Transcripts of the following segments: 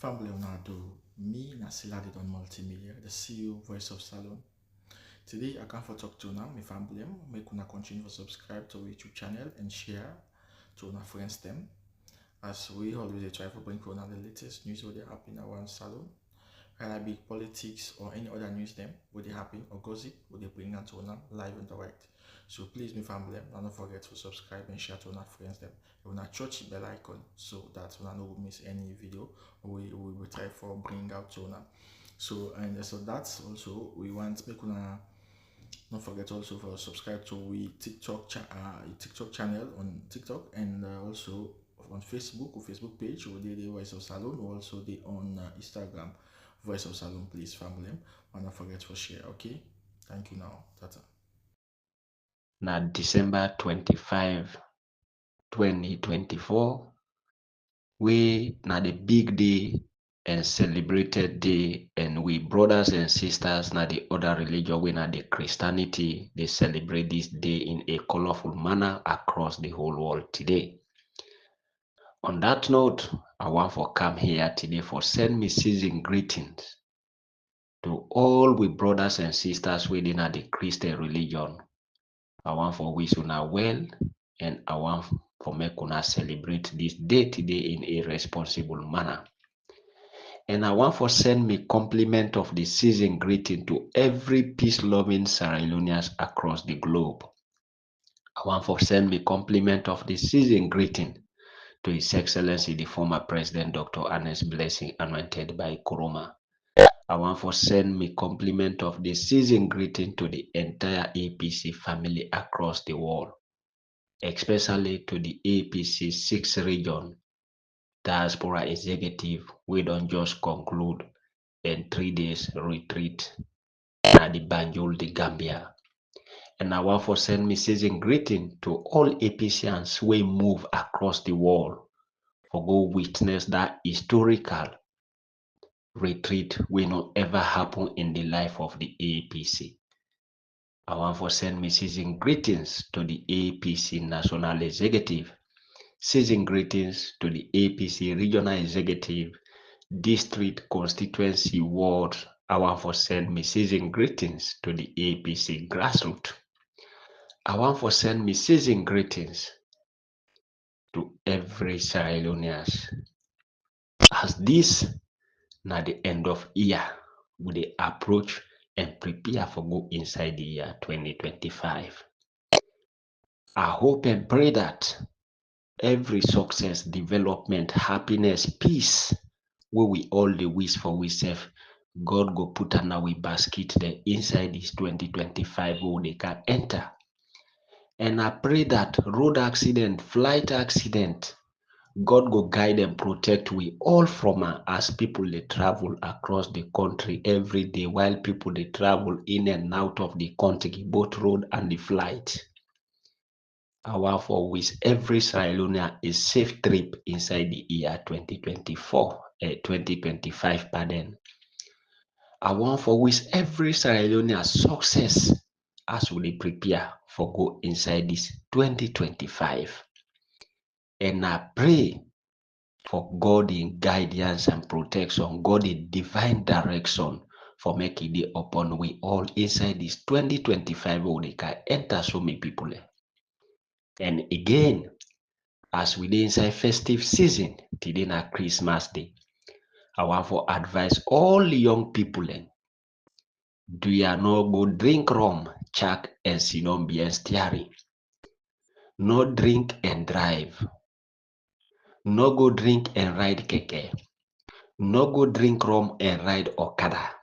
Family Leonardo, me Nasila Don Multimedia, the CEO Voice of Salon. Today I come for talk to now, my family, make una continue to subscribe to our YouTube channel and share to our friends them. As we always try to bring for the latest news what they happen around salon, whether it be politics or any other news them what they happen or gossip what they bring out to live and direct. So please, my family, don't forget to subscribe and share to our friends them. You wanna touch the bell icon so that you don't miss any video we will try for bring out to now. So that's also we want make una don't forget also for subscribe to we TikTok channel on TikTok and also on Facebook or Facebook page or the Voice of Salon or also the on Instagram Voice of Salon. Please family, and don't forget to share. Okay, thank you now. Tata. Na December 25, 2024, we na the big day and celebrated day, and we brothers and sisters na the other religion we na the Christianity, they celebrate this day in a colorful manner across the whole world today. On that note, I want for come here today for send me season greetings to all we brothers and sisters within the Christian religion. I want for wish una well, and I want for make una celebrate this day today in a responsible manner. And I want for send me compliment of the season greeting to every peace-loving Sierra Leoneans across the globe. I want for send me compliment of the season greeting to His Excellency the former President Dr. Ernest Blessing, anointed by Kuruma. I want for send me compliment of the season greeting to the entire APC family across the world, especially to the APC 6 region diaspora executive. We don't just conclude in 3 days retreat at the Banjul, the Gambia. And I want for send me season greeting to all APCians we move across the world for go witness that historical retreat will not ever happen in the life of the APC. I want for send me season greetings to the APC National Executive, season greetings to the APC Regional Executive, District Constituency Wards. I want for send me season greetings to the APC Grassroots. I want for send me season greetings to every Sierra Leoneans. As this na the end of year, we dey approach and prepare for go inside the year 2025. I hope and pray that every success, development, happiness, peace, where we all the wish for we self, God go put an our basket there inside this 2025 where they can enter. And I pray that road accident, flight accident, God go guide and protect we all from as people they travel across the country every day while people they travel in and out of the country, both road and the flight. I want for wish every Sierra Leonean a safe trip inside the year 2025, pardon. I want for wish every Sierra Leonean success as we prepare for go inside this 2025. And I pray for God in guidance and protection, God in divine direction for making it upon we all inside this 2025 where they can enter so many people. And again, as we dey inside festive season, today na Christmas Day, I want for advise all the young people do ya no go drink rum, chak and sinombi and steering. No drink and drive. No go drink and ride keke. No go drink rum and ride Okada.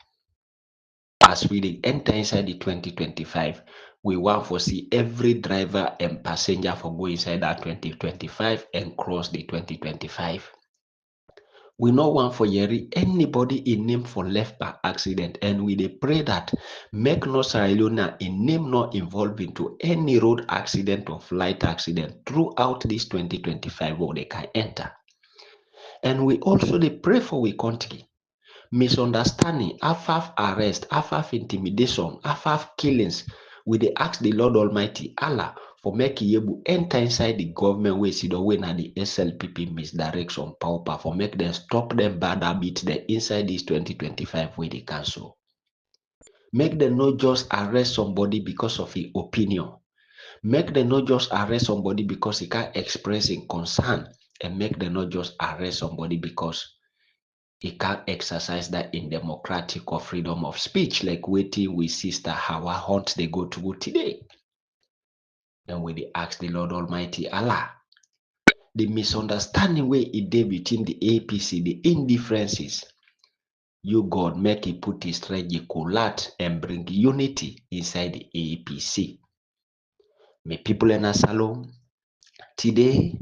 As we dey enter inside the 2025, we want for see every driver and passenger for go inside that 2025 and cross the 2025. We no want for yeri anybody in name for left by accident, and we dey pray that make no Sierra Leone in name not involved into any road accident or flight accident throughout this 2025 where they can enter. And we also dey pray for we country. Misunderstanding, afaf arrest, afaf intimidation, afaf killings. We dey ask the Lord Almighty Allah for make Iyebu enter inside the government wey sit down wey na the SLPP misdirection power for make them stop them bad habits dem inside this 2025 wey dey cancel. Make them not just arrest somebody because of his opinion. Make them not just arrest somebody because he can't express his concern, and make them not just arrest somebody because he can't exercise that in democratic or freedom of speech, like waiting with Sister Hawa Hunt they go to today. And we dey ask the Lord Almighty Allah, the misunderstanding way it dey between the APC, the indifferences, you God make He put His strategy collate and bring unity inside the APC. My people in Asalom, today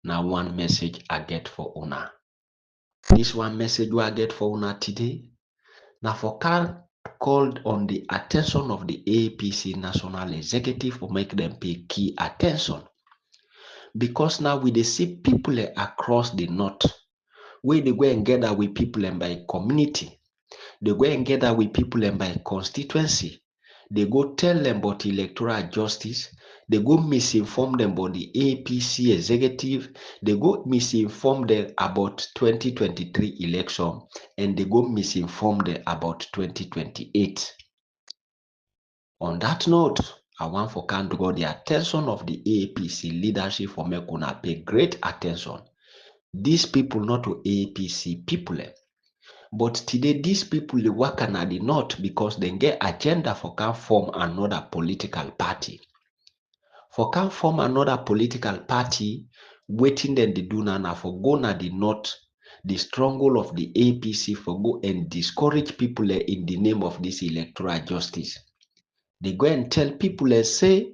now one message I get for una. This one message I get for una today, now for called on the attention of the APC National Executive for make them pay key attention. Because now we dey see people across the north, where they go and gather with people and by community, they go and gather with people and by constituency, they go tell them about electoral justice, they go misinform them about the APC executive, they go misinform them about 2023 election, and they go misinform them about 2028. On that note, I want for can draw the attention of the APC leadership for make una pay great attention. These people not to APC people, but today these people they work at the north because they get agenda for can form another political party. For can form another political party, waiting then they do now for go na the north, the stronghold of the APC for go and discourage people in the name of this electoral justice. They go and tell people and say,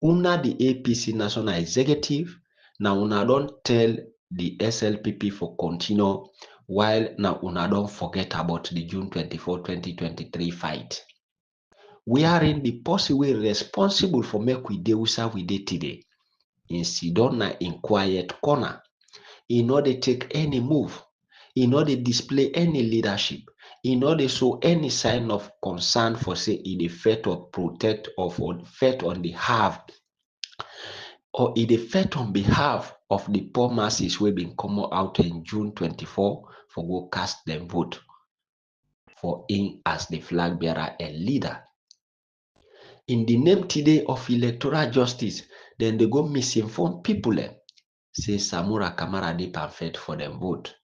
una the APC National Executive, now una don't tell the SLPP for continue, while now una don't forget about the June 24, 2023 fight. We are in the possible responsible for make we deal with we did today. In Sidona in quiet corner, in order to take any move, in order to display any leadership, in order to show any sign of concern for say in the faith of protect of faith on the half or in the faith on behalf of the poor masses who been come out in June 24 for go cast them vote for him as the flag bearer and leader. In the name today of electoral justice, then they go misinform people say Samura Kamara dey perfect for them vote.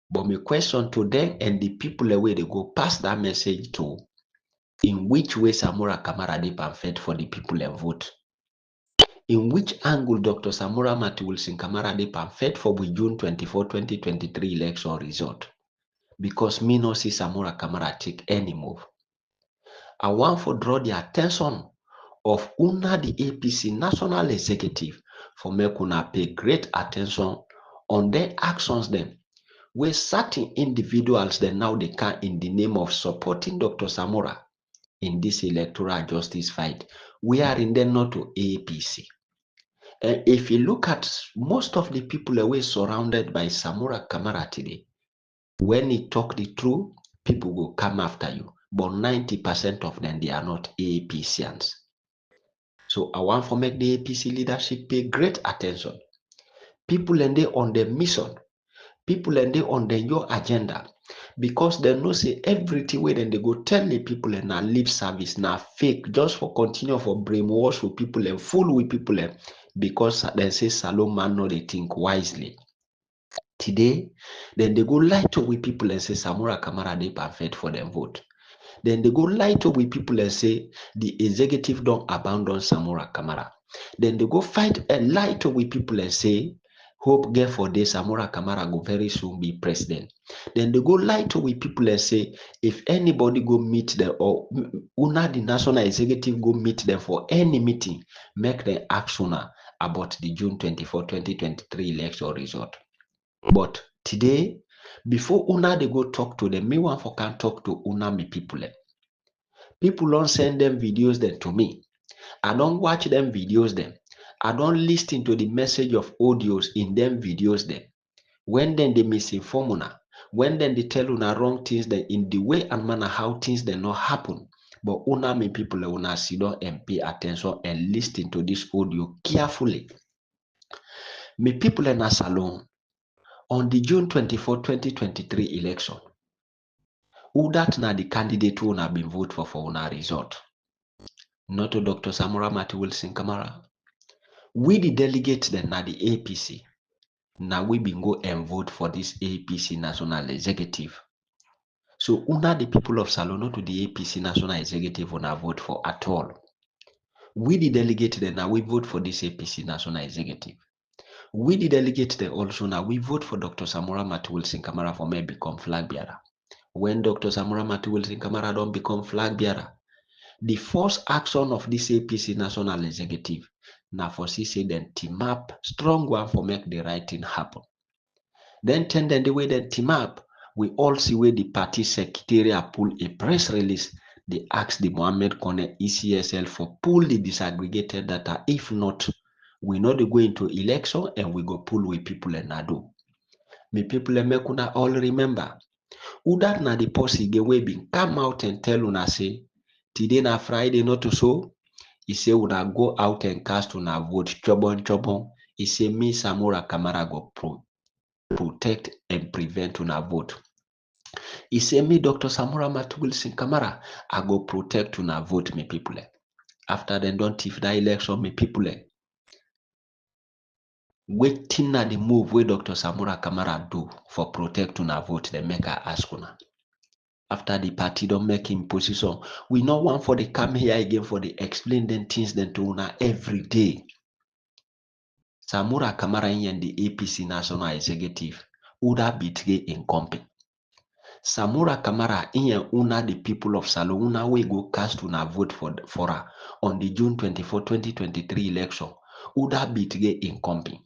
But my question to them and the people away they go pass that message to, in which way Samura Kamara dey perfect for the people and vote? In which angle Dr. Samura Mati Wilson Kamara dey perfect for the June 24, 2023 election result? Because me no see Samura Kamara take any move. I want to draw the attention of una the APC National Executive for make una pay great attention on their actions them, where certain individuals then now they can in the name of supporting Dr. Samura in this electoral justice fight. We are in the not to APC. And if you look at most of the people away surrounded by Samura Kamara today, when he talk the truth, people will come after you. But 90% of them, they are not APCians. So I want to make the APC leadership pay great attention. People and they on their mission. People and they on their your agenda. Because they know say everything where then they go tell the people and now lip service now fake just for continue for brainwash with people and fool with people and because they say Salomon know they think wisely. Today, then they go lie to with people and say Samura Kamara they perfect for them vote. Then they go lie to with people and say the executive don't abandon Samura Kamara. Then they go fight and lie to with people and say hope get for this Samura Kamara go very soon be president. Then they go lie to with people and say if anybody go meet them or una the national executive go meet them for any meeting, make them ask una about the June 24, 2023 election result. But today, before una they go talk to them, me one for can talk to una me people. People don't send them videos then to me. I don't watch them videos then. I don't listen to the message of audios in them videos then. When then they misinform una, when then they tell una wrong things then in the way and manner how things then not happen. But una me people, una sit down and pay attention and listen to this audio carefully. Me people in a salon on the June 24, 2023 election. Who that na the candidate who una been vote for una result? Not to Dr. Samora Mati Wilson Kamara. We the delegates then na the APC. Now we been go and vote for this APC National Executive. So una the people of Salon, not to the APC National Executive una vote for at all. We the delegate then now we vote for this APC National Executive. We the delegate then also now we vote for Dr. Samora Mati Wilson Kamara for me become flag bearer. When Dr. Samora Mati Wilson Kamara don't become flag bearer, the first action of this APC National Executive now for say then team up strong one for make the right thing happen. Then the way then team up, we all see where the party secretariat pull a press release. They ask the Mohammed Kone ECSL for pull the disaggregated data. If not, we not go into election and we go pull with people and Nado. Me people and Mekuna all remember. Who that na the posse again we been come out and tell una say today na Friday not to so. He say una go out and cast una vote chobon. He say me Samora Kamara go protect and prevent una vote. He say me Dr. Samora Mati Wilson Kamara I go protect una vote me people. After then don't thief that election me people. Waiting na the move where Dr. Samora Kamara do for protect una vote they make her ask una. After the party don't make him position, we no want for the come here again for the explain them things then to una every day. Samora Kamara in the APC National Executive Uda bitge in company. Samora Kamara in una the people of Salo una we go cast una vote for her on the June 24, 2023 election. Uda bitge in company.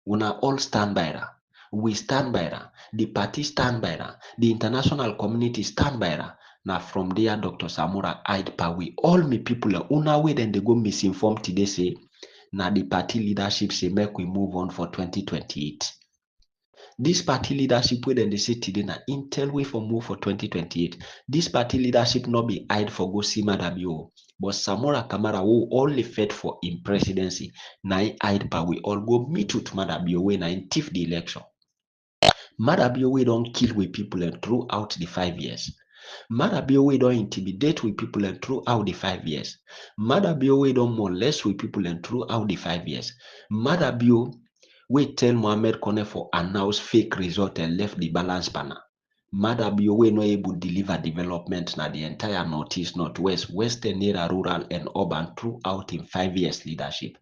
Una all stand by her. We stand by her. The party stand by her. The international community stand by her. Now from there, Dr. Samora hide pa we all me people una way then they go misinformed today say now the party leadership say make we move on for 2028. This party leadership where then they say today na intel way for move for 2028. This party leadership not be hide for go see Madabio. But Samora Kamara who only fed for in presidency. Na hide pa we all go meet with Madabio way na in thief the election. Madabio way don't kill with people and throughout the 5 years. Madabio way don't intimidate with people and throughout the 5 years. Madabio way don't molest with people and throughout the 5 years. Madabio we tell Mohammed Kone for announce fake result and left the balance banner. Madabio we no able deliver development na the entire Northeast, Northwest, Western area, rural and urban throughout in 5 years leadership.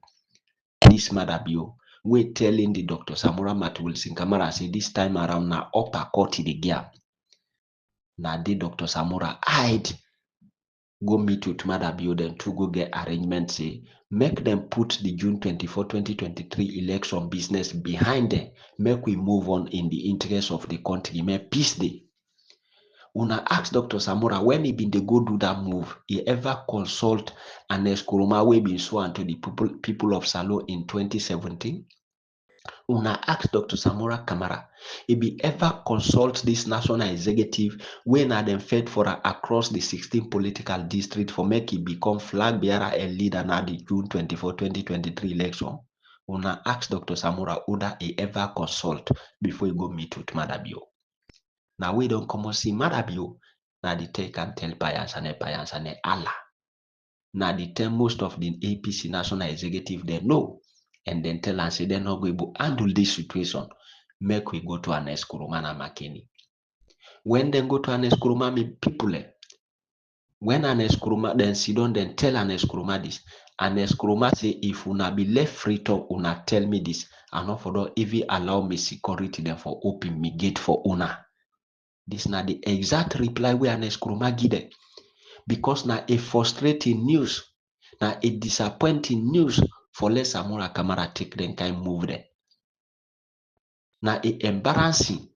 This Madabio we telling the Dr. Samora Mati Wilson Kamara say this time around na upper court the gap. Na the Dr. Samora hide go meet with Madabio then to go get arrangement say make them put the June 24, 2023 election business behind them. Make we move on in the interest of the country. Make peace day. Una ask Dr. Samora when he been they go do that move, he ever consult an Eskuruma we been sworn to the people of Salo in 2017? Una ask Dr. Samora Kamara, he be ever consult this national executive when are them fed for her across the 16 political district for make it become flag bearer and leader na the June 24, 2023 election? Una ask Dr. Samora Uda he ever consult before he go meet with Madabio. Now we don't come and see Madabio. Now the take and tell Payans and Allah. Now the tell most of the APC national executive they know. And then tell and say they're not going to handle this situation. Make we go to an Eskuruma na Makeni. When they go to an Eskuruma, me people, when an Eskuruma then sit down, then tell an Eskuruma this. An Eskuruma say, if una be left free to una tell me this, and not for that, if you allow me security then for open me gate for una. This na the exact reply we an Eskuruma give them. Because na a frustrating news, na a disappointing news for let Samora Kamara take them kind move them. Na a embarrassing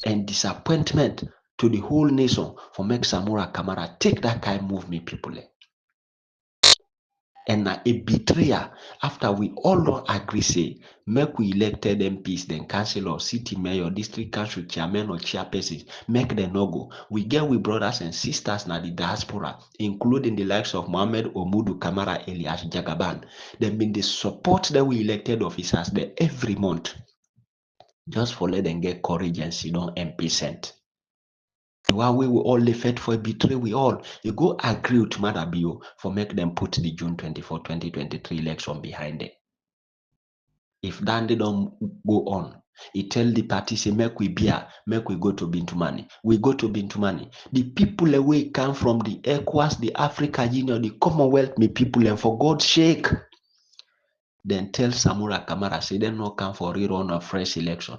and disappointment to the whole nation for make Samora Kamara take that kind move me people. and a betrayer after we all don't agree say make we elected MPs, then councillor, city mayor, district council chairman or chairperson, make them no go. We get we brothers and sisters na the diaspora, including the likes of Mohammed Omudu Kamara Elias Jagaban. They been the support that we elected officers there every month. Just for let them get courage and sit down MP sent. While we will all fight for a betray, we all you go agree with Madabio for make them put the June 24, 2023 election behind it. If that they don't go on, he tell the party say make we beer, make we go to Bintumani. We go to Bintumani. The people away come from the ECOWAS, the Africa Union, the Commonwealth, me people, and for God's sake, then tell Samura Kamara say they no come for rerun of fresh election.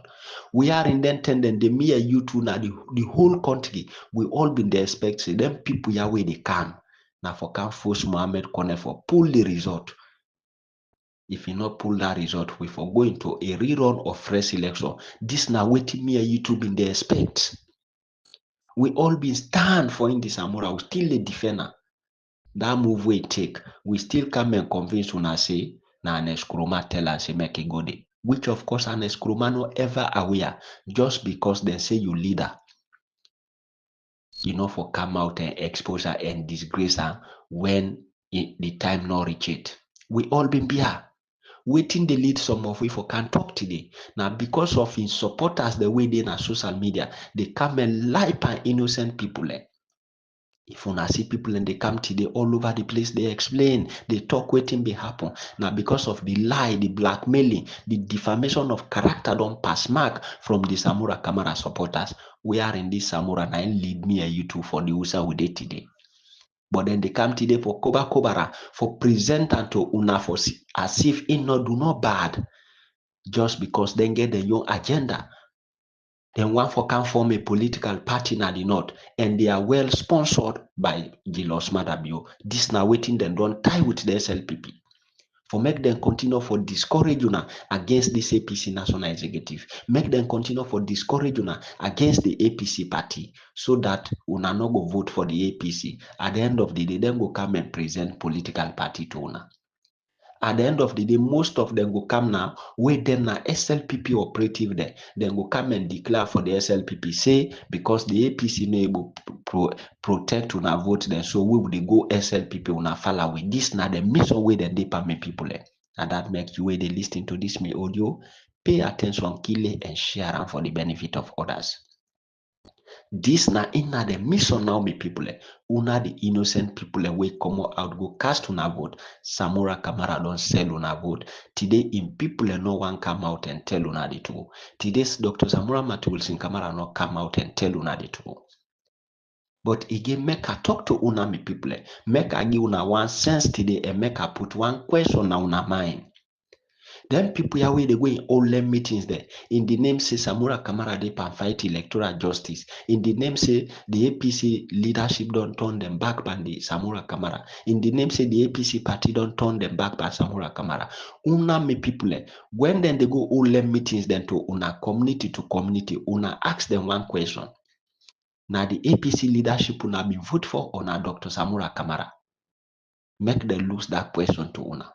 We are in then tending the mere you two now the whole country we all been there expect say them people ya where they come. Now for come force Mohammed Kone for pull the result. If you not pull that result, we for go into a rerun of fresh election. This now waiting me and you two been there expect. We all been stand for in the Samura, we still the defender. That move we take, we still come and convince una say na an Nkrumah tell us say make it go there. Which of course an Nkrumah no ever aware just because they say you leader. You know for come out and expose her and disgrace her when the time not reach it. We all been here. Waiting the lead some of we for can talk today. Now because of his supporters the way they na social media, they come and lie by innocent people. If una see people and they come today all over the place, they explain, they talk waiting be happen. Now because of the lie, the blackmailing, the defamation of character don't pass mark from the Samura Kamara supporters. We are in this Samura and I lead me and you two for the USA we did today. But then they come today for Kobara for present and to una for as if it not do not bad just because they get the young agenda. Then one for can form a political party na the north, and they are well sponsored by Gilos Madabio. This now waiting them don't tie with the SLPP. For make them continue for discourage una against this APC national executive. Make them continue for discourage una against the APC party so that una no go vote for the APC. At the end of the day, then go come and present political party to una. At the end of the day, most of them will come now, where then na SLPP operative there. Then will come and declare for the SLPP, say, because the APC no able protect una vote there, so we will go SLPP una follow with this now the mission way that they permit people there. And that makes you way they listen to this me audio, pay attention, kill it, and share them for the benefit of others. This na inna the mission now me people una the innocent people we come out go cast una vote. Samura Kamara don't sell una vote. Today in people no one come out and tell una the truth. Today's Dr. Samura Matulsin Kamara no come out and tell una the truth. But again, make a talk to una me people. Make a give una one sense today and make a put one question na una mind. Then people are where they go in all them meetings there. In the name say Samura Kamara they can fight electoral justice. In the name say the APC leadership don't turn them back by the Samura Kamara. In the name say the APC party don't turn them back by Samura Kamara. Una me people when then they go all them meetings then to una community to community, una ask them one question. Now the APC leadership una been vote for or na Dr. Samura Kamara. Make them lose that question to una.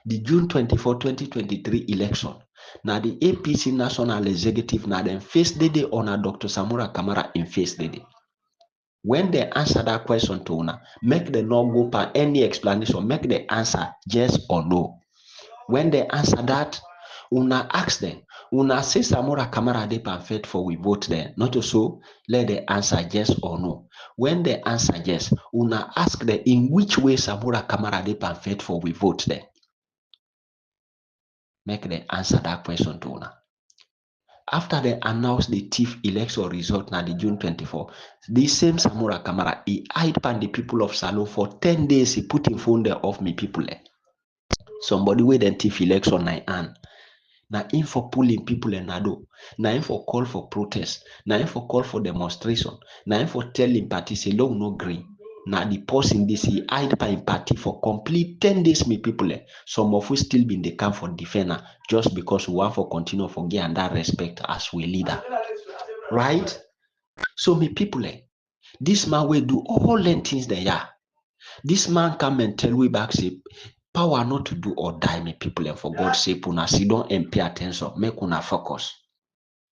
The June 24, 2023 election. Now the APC National Executive now then face the day on Dr. Samura Kamara in face the day. When they answer that question to una, make them not go by any explanation, make the answer yes or no. When they answer that, una ask them, una say Samura Kamara they perfect for we vote there. Not so let the answer yes or no. When they answer yes, una ask them in which way Samura Kamara they perfect for we vote there. Make them answer that question to una. After they announced the TIF election result na the June 24, the same Samura Kamara, he hide pan the people of Salone for 10 days. He put him phone there off me people. Somebody with the TIF election na hand. Na him for pulling people and nado. Na him for call for protest. Na him for call for demonstration. Na him for telling party say long no green. Now the person this he hide by party for complete 10 days me people. Some of us still been the camp for defender just because we want for continue for get and that respect as we leader. Right? So me people this man will do all the things they are. This man come and tell we back say Power not to do or die, me people, and for God's sake, una see don't and pay attention, make una focus.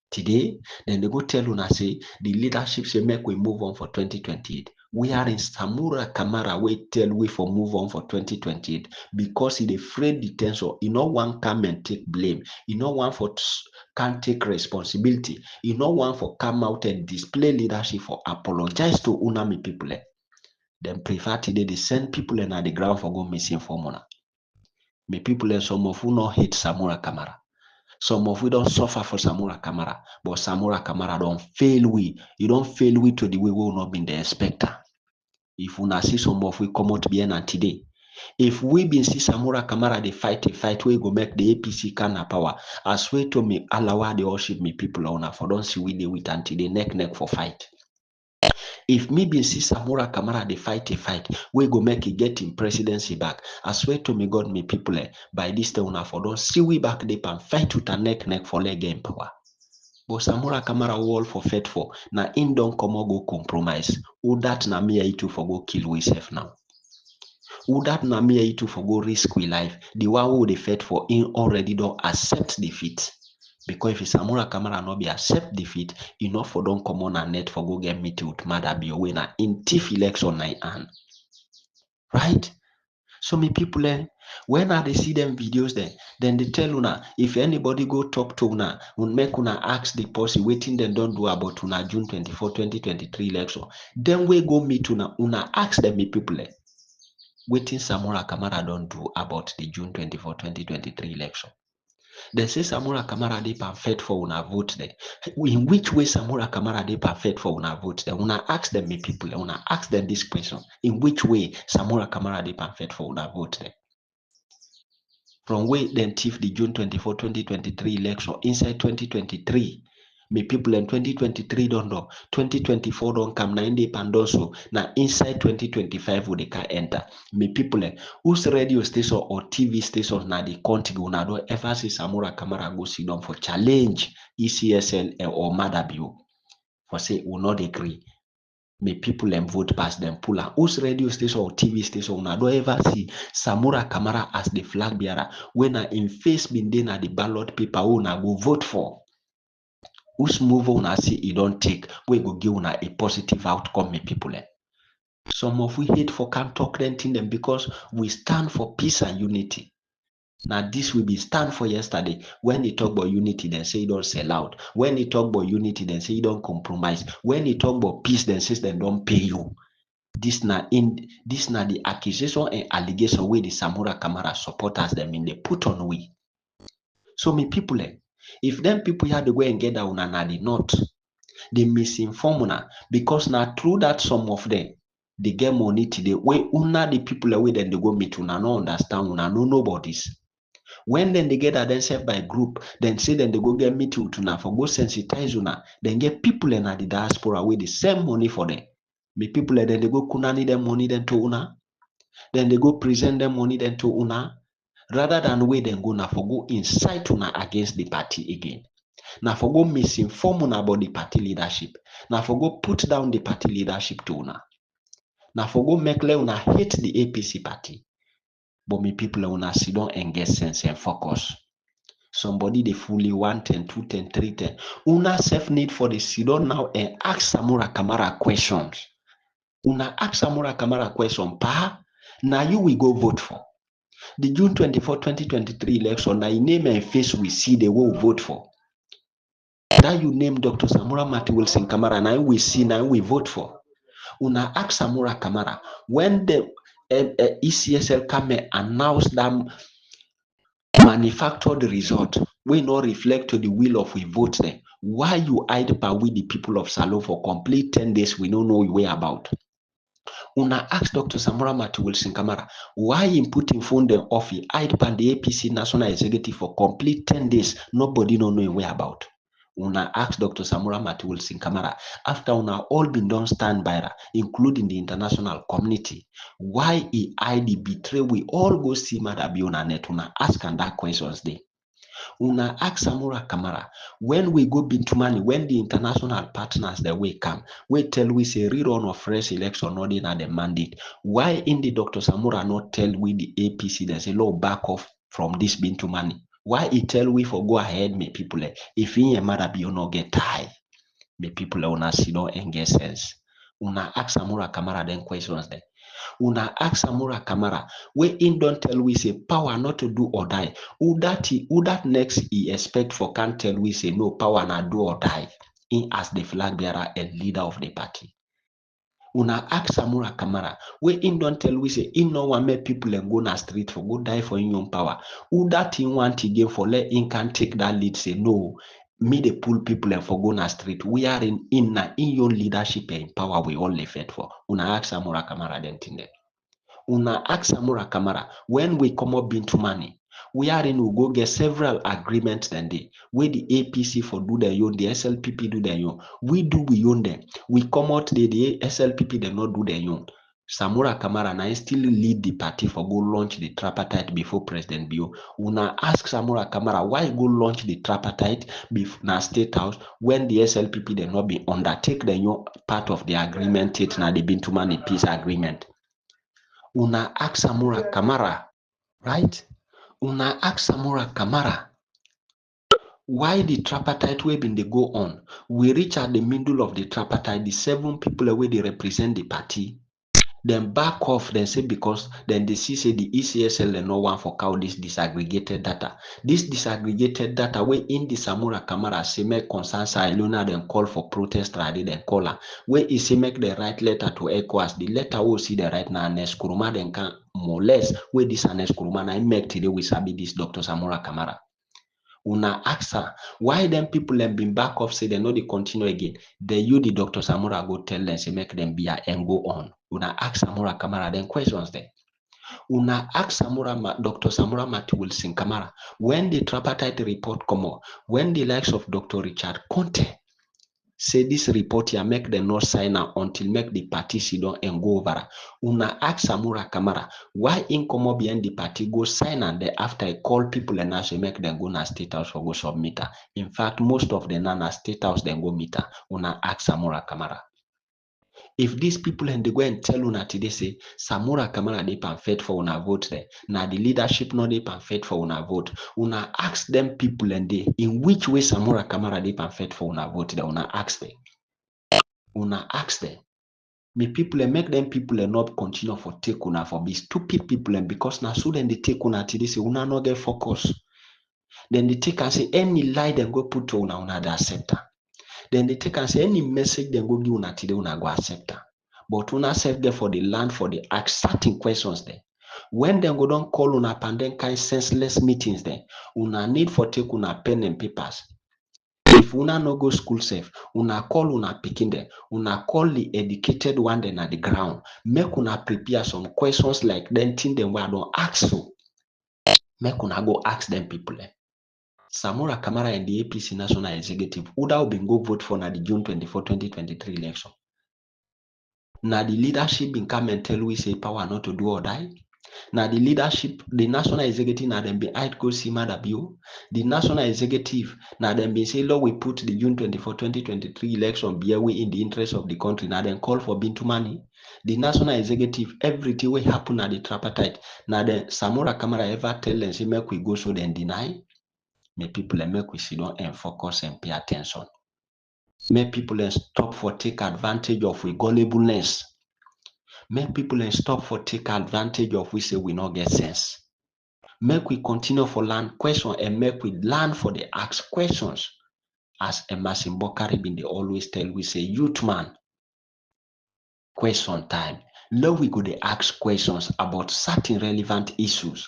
Today, then they go tell una say the leadership say make we move on for 2028. We are in Samura Kamara, we tell we for move on for 2028 because he afraid the tension. He no one come and take blame. He no one for can't take responsibility. He no one for come out and display leadership for apologize to unami people. Then prefer today they send people in at the ground for go misinform una. Me people and some of who no hate Samura Kamara. Some of we don't suffer for Samura Kamara, but Samura Kamara don't fail we. You don't fail we to the way we will not be the expecter. If we see some of we come out bien and today, if we been see Samura Kamara they fight a fight, we go make the APC can power. I swear to me, Allah they worship me people on for don't see we they with and today neck for fight. If me been see Samura Kamara they fight a fight, we go make it get in presidency back. I swear to me God, me people by this time for don't see we back they and fight with a neck for leg game power. But Samura Kamara wall for fight for na in don't come go compromise. Who that na me itu for go kill we self now. Who that na me itu for go risk we life. The one who they fight for in already don't accept defeat. Because if Samura Kamara no be accept defeat, enough for don't come on a net for go get meet with mother be a winner in TIF election night and right? So me people when I they see them videos then they tell una if anybody go talk to una, make una ask the person waiting them don't do about una June 24, 2023 election. Then we go meet una ask them me people waiting Samura Kamara don't do about the June 24, 2023 election. They say Samura Kamara they perfect for una vote there. In which way Samura Kamara they perfect for una vote there? Una ask them me people, una ask them this question. In which way Samura Kamara they perfect for una vote there? From where then thief the June 24, 2023 election inside 2023. Me people in 2023 don't know. 2024 don't come 90 pandoso. Now inside 2025 would they can enter. Me people whose radio station or TV station na the country una don't ever see Samura Kamara go sit down for challenge ECSL or Madabio. For say will not agree. Me people and vote pass them pull out. Whose radio station or TV station una don't ever see Samura Kamara as the flag bearer when I in face been then at the ballot paper una go vote for. Whose move una see it don't take, we go give una a positive outcome, me people. Some of we hate for can't talk them because we stand for peace and unity. Now this will be stand for yesterday. When they talk about unity, then say you don't sell out. When they talk about unity, then say you don't compromise. When they talk about peace, then say they don't pay you. This na the accusation and allegation where the Samura Kamara supporters them in the put on we. So me people if them people had to go and get down and they not, they misinform una because now through that some of them they get money today. Where una the people away then they go meet una no understand una no nobody's. When then they get themselves by group, then say then they go get meet with una for go sensitize una, then get people in the diaspora with the same money for them. Me people then they go kunani them money then to una, then they go present them money then to una, rather than way then go na for go incite una against the party again. Now for go misinform una about the party leadership. Now for go put down the party leadership to una. Now for go make una hate the APC party. But me people una sit down and get sense and focus. Somebody they fully 110, 210, 310. Una self need for the sit down now and ask Samura Kamara questions. Una ask Samura Kamara question, pa, now you will go vote for. The June 24, 2023 election, now you name and face we see they will vote for. That you name Dr. Samura Mati Wilson Kamara, now we see, now we vote for. Una ask Samura Kamara, when the ECSL come and announce them manufacture the result, we not reflect to the will of we vote there. Why you hide by with the people of Salon for complete 10 days we don't know way about? Una ask Dr. Samura Mati Wilson Kamara, why in putting phone them off he hide by the APC National Executive for complete 10 days, nobody don't know way about. Una ask Dr. Samura Mati Wilson Kamara, after una all been done stand by her, including the international community, why he hide the betray we all go see Madabi on net, una ask and that questions there. Una ask Samura Kamara, when we go Bintumani, when the international partners that we come, we tell we say rerun of fresh election not in the mandate. Why in the Dr. Samura not tell we the APC there's a law back off from this Bintumani? Why he tell we for go ahead, me people, if he and mother be no get tied, me people una sit down and get sense. Una ask Samura Kamara then questions there. Una ask Samura Kamara, we in don't tell we say power not to do or die. Who that next he expect for can't tell we say no power na do or die in as the flag bearer and leader of the party. Una ask Samura Kamara, we in don't tell we say in no one make people and go na street for go die for in own power. Who that in want again for let in can take that lead say no. Me the pull people and for go na street. We are in your leadership and power we all live for. Una ask Samura Kamara then thing there. Una ask Samura Kamara, when we come up Bintumani, we are in, we go get several agreements then day. Where the APC for do their own, the SLPP do their own. We own them. We come out the SLPP they not do their own. Samura Kamara and I still lead the party for go launch the tripartite before President Bio. Una ask Samura Kamara why go launch the tripartite before na State House when the SLPP they not be undertake the new part of the agreement it na the Bintumani peace agreement. Una ask Samura Kamara, right? Una ask Samura Kamara, why the tripartite way been they go on? We reach at the middle of the tripartite, the 7 people away they represent the party. Then back off, then say because then they see say the ECSL and no one for cow this disaggregated data. This disaggregated data where in the Samura Kamara say make concern Iluna then call for protest rather than call her. Where he say make the right letter to ECOWAS, the letter will see the right now Anes Kuruma then can more less where this Anes Kuruma I make today we sabi this Dr. Samura Kamara. Una ask her, why them people have been back off say they know they continue again. The Dr. Samura go tell them say make them be and go on. Una ask Samura Kamara then questions there. Una ask Dr. Samura Mati Wilson Kamara, when the tripartite report come out, when the likes of Dr. Richard Conte say this report here make them not sign out until make the party sit down and go over. Una ask Samura Kamara, why in come up behind the party go sign and then after I call people and actually make them go na State House for go submit. In fact, most of them na State House then go meet. Una ask Samura Kamara. If these people and they go and tell una today say Samura Kamara they pamphlet for una vote there. Now the leadership not they pamphlet for una vote. Una ask them people and they in which way Samura Kamara they pamphlet for una vote there. Una ask them. Una ask them. Me people and make them people and not continue for take una for be stupid people and because now so then they take una today say una not get focus. Then they take and say any lie then go put to una the acceptor. Then they take and say any message then go give una today una go accept her. But una self there for the land for the ask certain questions there. When they go don't call una pandemic kind senseless meetings there, una need for take una pen and papers. If una no go school safe, una call una picking there, una call the educated one then at the ground. Make una prepare some questions like then thing them where I don't ask so. Make una go ask them people there. Samura Kamara and the APC National Executive, who that will be go vote for na the June 24, 2023 election. Now the leadership been come and tell we say power not to do or die. Now the leadership, the national executive now them be I'd go see Madabio. The national executive now them be say, Lord, we put the June 24, 2023 election be away in the interest of the country. Now then call for Bintumani. The national executive, everything will happen at the tripartite. Now then Samura Kamara ever tell them say make we go so then deny. May people and make we sit down and focus and pay attention. Make people and stop for take advantage of we gullibleness. Make people and stop for take advantage of we say we not get sense. Make we continue for learn question and make we learn for the ask questions. As Emerson Bokari been they always tell we say youth man, question time. Now we go to ask questions about certain relevant issues.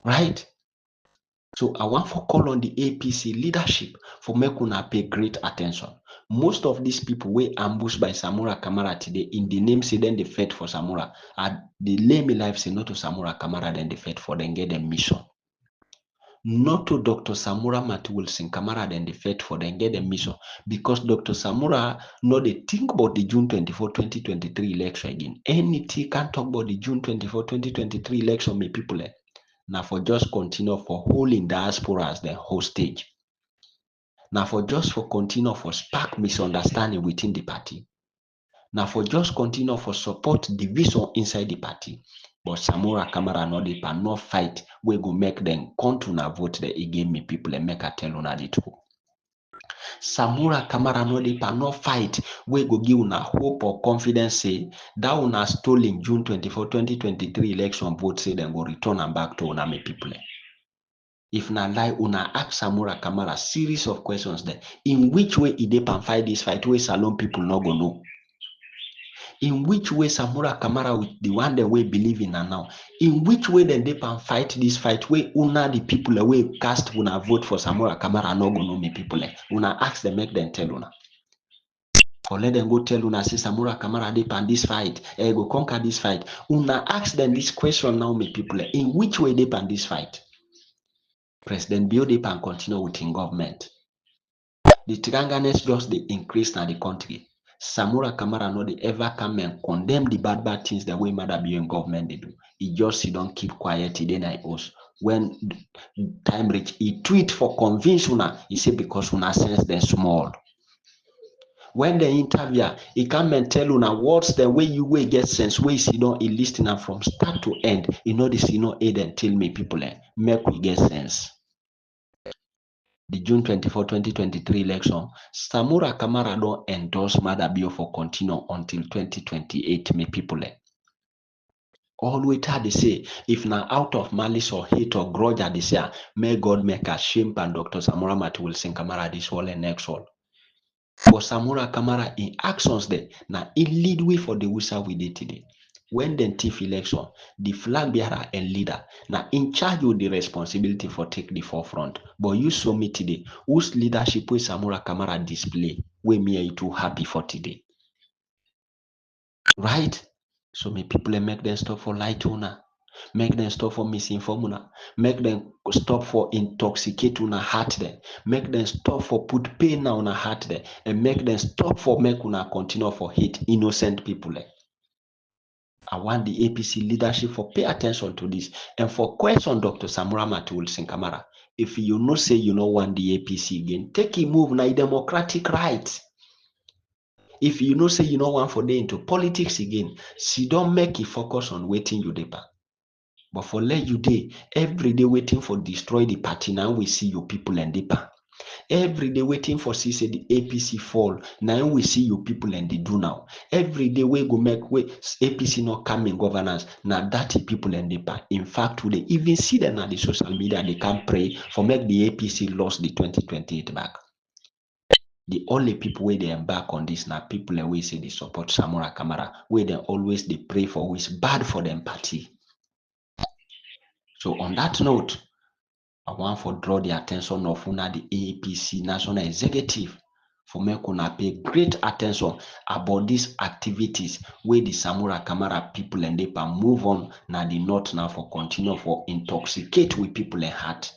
Right? So I want to call on the APC leadership for make una pay great attention. Most of these people were ambushed by Samura Kamara today in the name say then they fight for Samura. And the lay me life say not to Samura Kamara then they fight for them get them mission. Not to Dr. Samura Mati Wilson Kamara then they fight for them get them mission. Because Dr. Samura no they think about the June 24, 2023 election again. Anything can talk about the June 24, 2023 election, me people. Now for just continue for holding diaspora as the hostage. Now for just for continue for spark misunderstanding within the party. Now for just continue for support division inside the party. But Samura Kamara no dey no fight we go make them come to na vote the again me people and make a tell una the truth. Samura Kamara no dey no fight we go give una hope or confidence say that una stolen June 24, 2023 election vote say them go return am back to una me people. If na lie, una ask Samura Kamara series of questions there. In which way he dey fight this fight wey Salon people no go know? In which way Samura Kamara with the one that we believe in now? In which way then they can fight this fight? Where una the people away cast una vote for Samura Kamara no go know me people. Una ask them, make them tell una. Or let them go tell una say Samura Kamara they pan this fight. Go conquer this fight. Una ask them this question now, me people. In which way they pan this fight? President Bio they pan continue with in government. The Tiranganess just they increase na the country. Samura Kamara no they ever come and condemn the bad things that we Mada Bio in government they do. He just he don't keep quiet. He then I us. When time reach, he tweet for convince una. He say because una sense them small. When the interview, he come and tell una words the way you will get sense. Way you don't listen from start to end. You know this you know aid and tell me people make we get sense. The June 24, 2023 election, Samura Kamara don't endorse Mada Bio for continue until 2028, me people. Always had they say, if now out of malice or hate or grudge, they say, may God make a shame and Dr. Samura Mati Wilson Kamara this whole and next all. For Samura Kamara in actions there, now it lead way for the whistle we did today. When the TIF election, the flag bearer and leader now in charge with the responsibility for take the forefront. But you saw me today, whose leadership with Samura Kamara display, we me are too happy for today. Right? So me people make them stop for lie to una, make them stop for misinform una, make them stop for intoxicate una heart them, make them stop for put pain on una heart them, and make them stop for make una continue for hate innocent people. I want the APC leadership for pay attention to this and for question Dr. Samura Mati Wilson Kamara. If you know say you don't want the APC again, take a move now democratic right. If you know say you don't want for them into politics again, see don't make it focus on waiting you deeper. But for let you day every day waiting for destroy the party now we see your people and deeper. Every day waiting for see say the APC fall. Now we see you people and they do now. Every day we go make way APC not come in governance. Now that people and they pack. In fact, they even see them on the social media. They can pray for make the APC lost the 2028 back. The only people where they embark on this now people and we say they support Samura Kamara. Where they always they pray for who is bad for them party. So on that note, I want to draw the attention of una the APC National Executive for make una pay great attention about these activities where the Samura Kamara people and they can move on na the north now for continue for intoxicate with people and heart.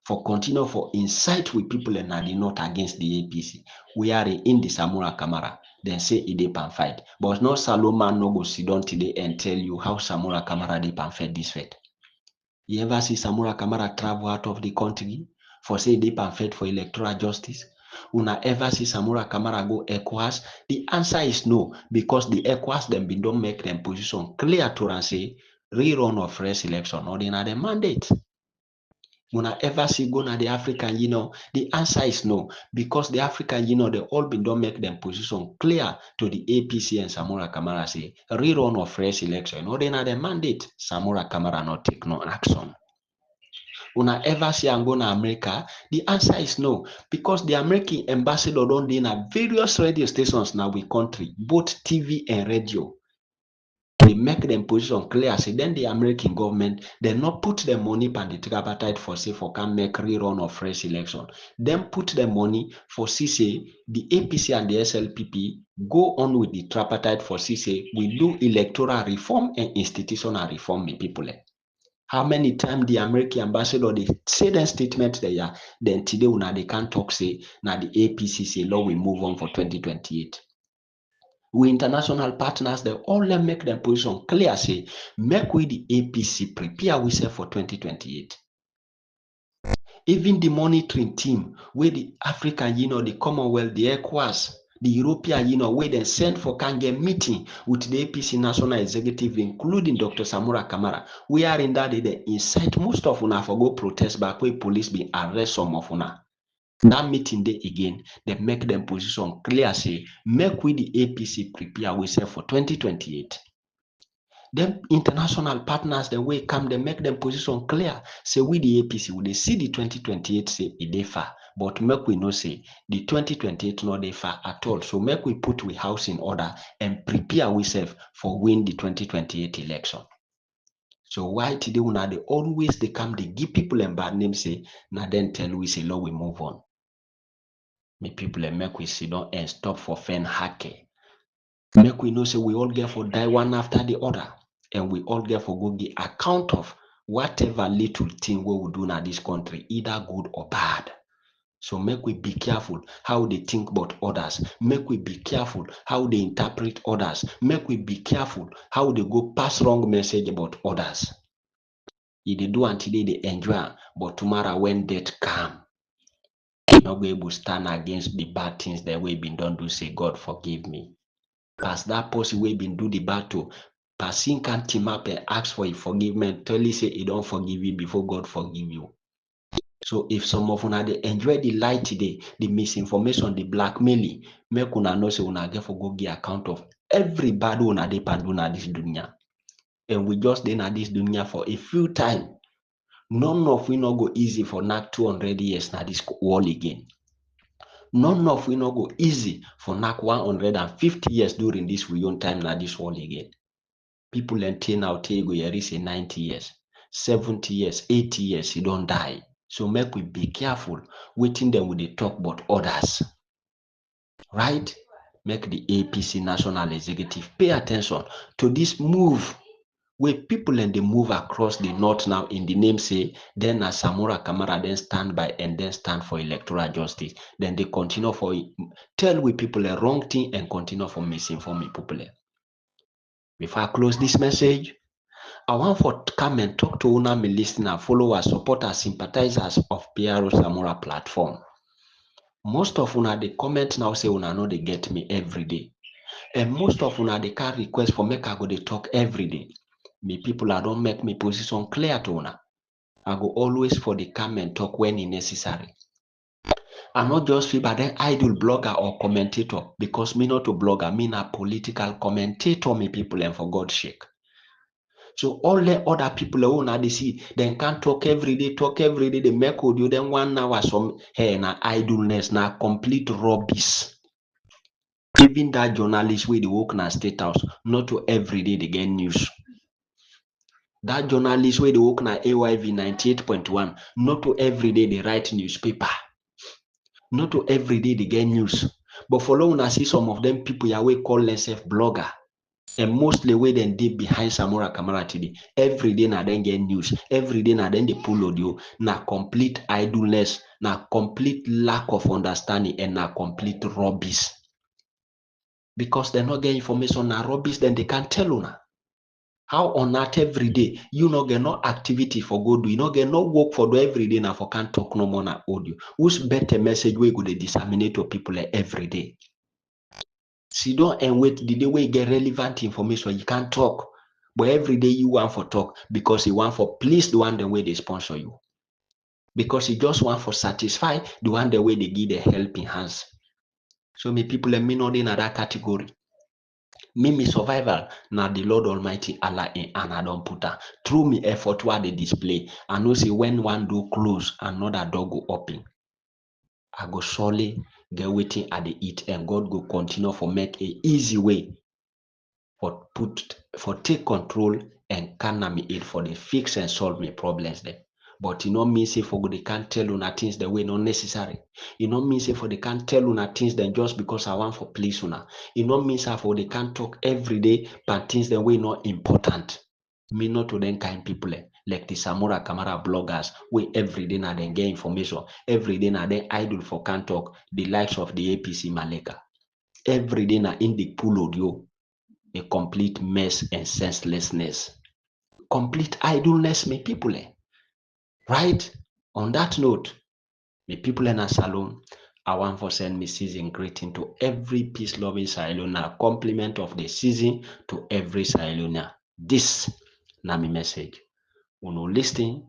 For continue for incite with people and na the north against the APC. We are in the Samura Kamara. Then say it dey pan fight. But no Saloma no go sit down today and tell you how Samura Kamara dey pan fight this fight. You ever see Samura Kamara travel out of the country for say they perfect for electoral justice? Una ever see Samura Kamara go ECOWAS? The answer is no, because the ECOWAS them be don't make them position clear to and say rerun of first election or they not the mandate. Una ever see go na the African Union? The answer is no, because the African Union they all been don't make them position clear to the APC and Samura Kamara say rerun of first election or they not the mandate. Samura Kamara not take no action. Una ever see and go na America? The answer is no, because the American ambassador don't in various radio stations now we country, both TV and radio. They make them position clear. Say then the American government they not put the money on the tripartite for say for can make rerun of fresh election. Then put the money for say the APC and the SLPP go on with the tripartite for say we do electoral reform and institutional reform, me people. How many times the American ambassador they say that statement there, then today una they can't talk say now the APC say law we move on for 2028. We international partners, they all make them position clear, say, make we the APC prepare ourselves for 2028. Even the monitoring team, where the African Union, the Commonwealth, the ECOWAS, the European Union, where they send for can get meeting with the APC National Executive, including Dr. Samura Kamara. We are in that they incite most of una for go protest back where police be arrest some of una. That meeting day again, they make them position clear, say, make we the APC prepare ourselves for 2028. Them international partners, the way come, they make them position clear. Say we the APC, we they see the 2028 say it dey far, but make we know say the 2028 not dey far at all. So make we put we house in order and prepare ourselves for win the 2028 election. So why today una they always they come, they give people a bad name, say, now then tell we say, Lord, we move on. Me people and make we sit down and stop for fan hacking. Make we know say we all get for die one after the other. And we all get for go give account of whatever little thing we will do in this country, either good or bad. So make we be careful how they think about others. Make we be careful how they interpret others. Make we be careful how they go pass wrong message about others. If they do until they enjoy, but tomorrow when death come, you not be able to stand against the bad things that we been done do say, God forgive me. Pass that person we been do the battle. Person can team up and ask for forgiveness. Tell you say he don't forgive you before God forgive you. So if some of una they enjoy the lie today, the misinformation, the blackmailing, make una know say una get for go give account of every bad una they pan do na this dunya. And we just dey na this dunya for a few time. None of we not go easy for not 200 years na this world again. None of we not go easy for not 150 years during this we own time na this world again. People until now tell you here is 90 years, 70 years, 80 years, you don't die. So make we be careful waiting them when they talk about others. Right? Make the APC National Executive pay attention to this move where people and they move across the north now in the name say, then as Samura Kamara then stand by and then stand for electoral justice. Then they continue for tell we people a wrong thing and continue for misinforming people. Before I close this message, I want for come and talk to una me listener, followers, supporters, sympathizers of PRO Samura platform. Most of una they comment now say una know they get me every day. And most of una they can request for make I go they talk every day. Me people I don't make me position clear to una. I go always for the come and talk when it's necessary. I'm not just feel but then idle blogger or commentator because me not a blogger, me a political commentator, me people and for God's sake. So all the other people who now they see, they can't talk every day, they make audio, then 1 hour some hey na idleness, na complete rubbish. Even that journalist where they work in a state house, not to every day they get news. That journalist where they work in a AYV 98.1, not to every day they write newspaper. Not to every day they get news. But for long I see some of them people ya we call themselves blogger. And mostly where they did behind Samura Kamara today. Every day na then get news. Every day na then they pull audio. Na complete idleness. Na complete lack of understanding and na complete rubbish. Because they not get information na rubbish, then they can't tell una. How on that every day you not get no activity for go do, you not get no work for do every day now for can't talk no more na audio. Who's better message we go to disseminate to people every day? Sit down and wait the day we get relevant information. You can't talk, but every day you want for talk because you want for please the one the way they sponsor you. Because you just want for satisfy the one the way they give the helping hands. So many people and me not in that category. Me survival now the Lord Almighty Allah in and I don't put her. Through me effort what they display. I know say when one door close, another door go open. I go surely get waiting at the eat and God go continue for make a easy way for take control and can me aid for the fix and solve me problems there. But you know mean say for they can't tell una things the way not necessary. You know mean say for they can't tell una things then just because I want for please una. You know mean say for they can't talk every day but things the way not important. Me not to them kind people like the Samura Kamara bloggers we every day na then get information. Every day na then idle for can't talk the likes of the APC Maleka. every day na in the pull audio, a complete mess and senselessness. Complete idleness, my people. Right? On that note, my people in a salon, I want to send me season greeting to every peace-loving Sierra compliment of the season to every Sierra. This na my message. Uno listen